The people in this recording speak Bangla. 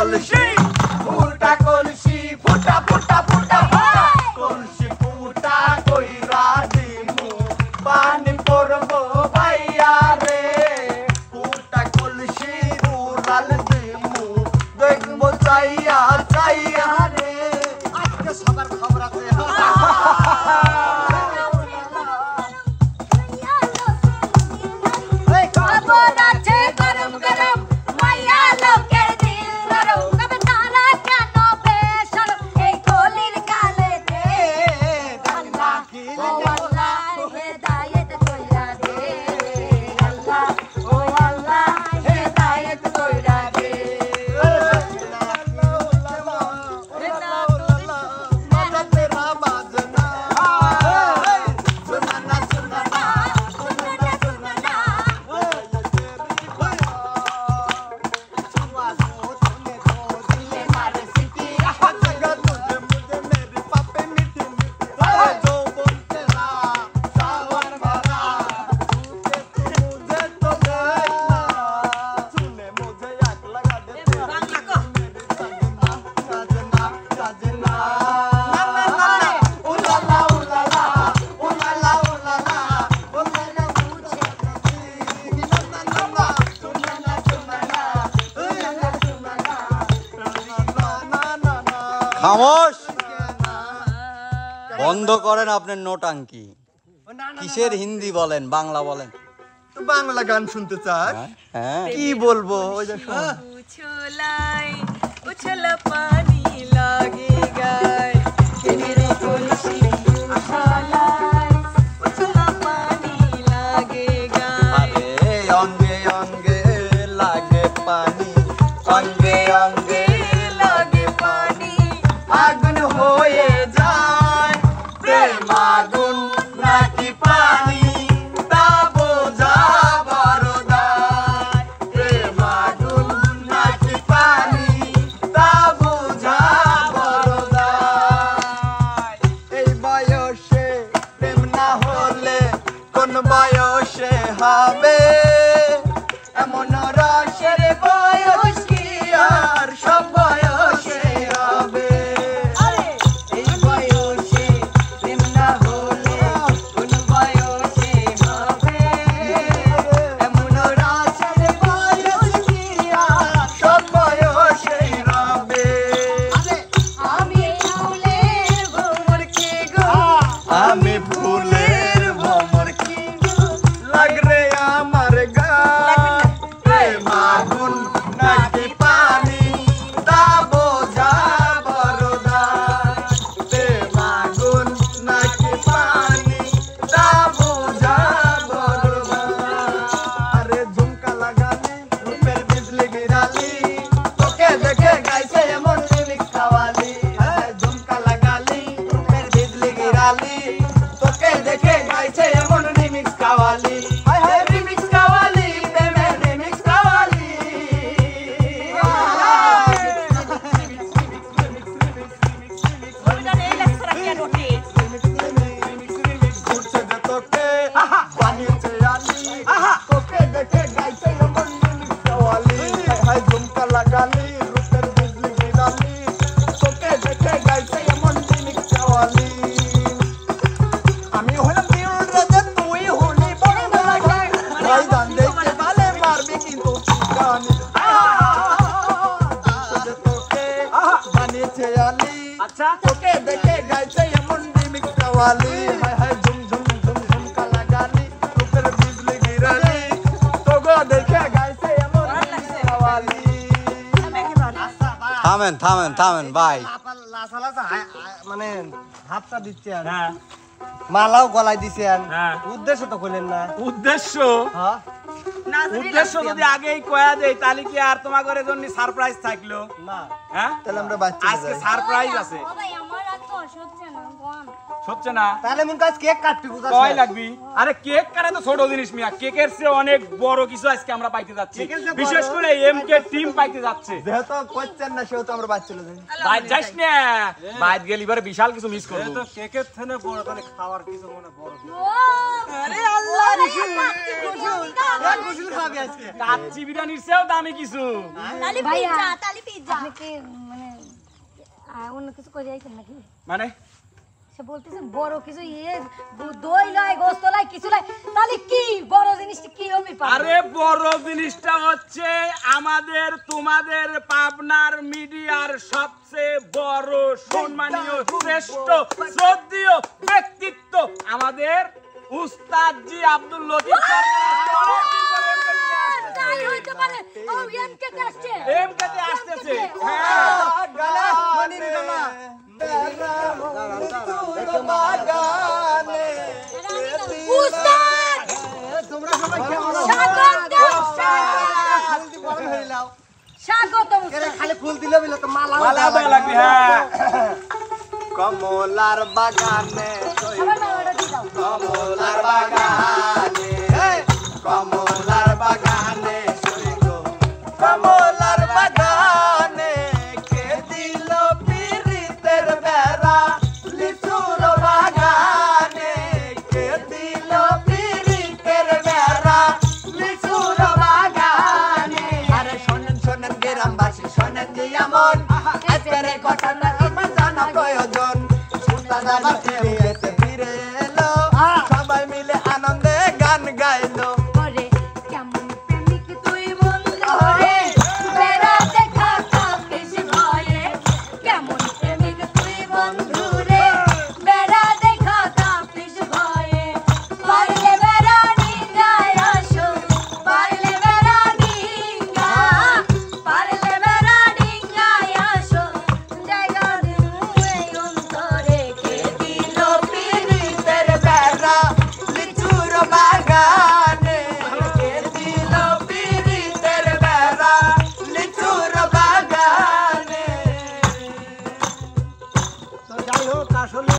কলসি ফুটা কলসি ফুটা ফুটা ফুটা ফুটা কলসি ফুটা কইরা দিমু পানি পড়বো ভাইয়া রে ফুটা কলসি উড়াল দিমু দেখবো চাইয়া চাইয়া রে আজকে সবার খবর আছে খামোশ বন্ধ করেন আপনার নোটাঙ্কি কিসের হিন্দি বলেন বাংলা বলেন তো বাংলা গান শুনতে চাস হ্যাঁ কি বলবো ওই যে উছলাই উছলা পানি লাগেগা মেরে কলসি উছলাই উছলা পানি লাগেগা আরে অঙ্গে অঙ্গে লাগে পানি অঙ্গে অঙ্গে লাগে পানি আগুন হয়ে যায় প্রেম আগুন নাকি পানি তা বোঝা বড় দায় প্রেম আগুন নাকি পানি তা বোঝা বড় দায় এই বয়সে প্রেম না হলে কোন বয়সে হবে এমন রসের বয়স কি আর সব বয়সে হবে এই বয়সে প্রেম না হলে কোন বয়সে হবে এমন রসের বয়স কি আর সব বয়সে হবে আমি ফুলের ভ্রমর কে গো আমি ফুলের ভ্রমর কি লাগরে আমার গায়ে প্রেম আগুন নাকি পানি তা বোঝা বড় দায় প্রেম আগুন নাকি পানি তা বোঝা বড় দায় আরে ঝুমকা লাগালি রূপের বিজলি গিরালি তোকে দেখে গাইছে এমন লিরিক্স খাওয়ালি ঝুমকা লাগালি রূপের বিজলি গিরালি তোকে দেখে গাইছে এমন রিমিক্স খাওয়ালি হায় হায় রিমিক্স খাওয়ালি প্রেমের রিমিক্স খাওয়ালি ওটা নেই লাগছে রাখিয়া নোটি ঘুরছে যে তোকে বানিয়েছে আলি তোকে দেখে গাইছে এমন রিমিক্স খাওয়ালি হায় হায় ঝুমকা লাগালি রূপের বিজলি গিরালি তোকে দেখে গাইছে এমন রিমিক্স খাওয়ালি আমি হলাম দিল রাজা তুই হলি বড় রাজা ভাই গান দেখতে পালে মারবি কিন্তু গানি তোকে বানিয়েছে আলি আচ্ছা তোকে দেখে গাইছে এমন রিমিক্স কাওয়ালি হায় হায় ঝুম ঝুম ঝুম ঝুমকা লাগালি রূপের বিজলি গিরালি তোকে দেখে গাইছে এমন রিমিক্স কাওয়ালি থামেন থামেন থামেন ভাই লাসা লাসা মানে হাতটা দিচ্ছেন হ্যাঁ মালাও গলায় দিছেন হ্যাঁ। উদ্দেশ্য তো কইলেন না উদ্দেশ্য হ্যাঁ উদ্দেশ্য যদি আগেই কয়া দেই তাহলে কি আর তোমাদের জন্য সারপ্রাইজ থাকলো না হ্যাঁ তাহলে আমরা বাচ্চা আজকে সারপ্রাইজ আছে সবাই আমার আর তোর হচ্ছে না তাহলে মন কাজ কেক কাটবি বুঝাস কয় লাগবি আরে কেক কাটা তো ছোট জিনিস মিয়া কেকের চেয়ে অনেক বড় কিছু আজকে আমরা পাইতে যাচ্ছি কেকের চেয়ে বড়? বিশেষ করে এমকে টিম পাইতে যাচ্ছে যেহেতু করছেন না সেহেতু আমরা বাদ চলে যাই বাইর যাস না বাইর গেলে এবারে বিশাল কিছু মিস করবো কেকের থেকে বড় তাহলে খাওয়ার কিছু মনে বড় আরে আল্লাহ কুশল খাবি আজকে কাচ্চি বিরিয়ানির চেয়েও দামি কিছু তালি পিজ্জা তালি পিজ্জা আপনি কি মানে অন্য কিছু করে যাইছেন নাকি মানে সে বলতেছে বড় কিছু দই লয় গোস্ত লয় কিছু লয় তাহলে কি বড় জিনিসটা কি হবে আরে বড় জিনিসটা হচ্ছে আমাদের তোমাদের পাবনার মিডিয়ার সবচেয়ে বড় সম্মানীয় শ্রেষ্ঠ শ্রদ্ধেয় ব্যক্তিত্ব আমাদের উস্তাদ জি আব্দুল লতিফ তাই হইতে পারে ও এমকে আসছে এমকে তে আসতেছে হ্যাঁ গালা মনির গালা উস্তাদ তোমরা সবাই কেমন স্বাগতম খালি ফুল দিলে বিলে তো মালা মালা দেওয়া লাগবে হ্যাঁ কমলার বাগানে সবাই মালাটা দিয়ে দাও কমলার বাগানে কমলার বাগানে কমলার বাগানে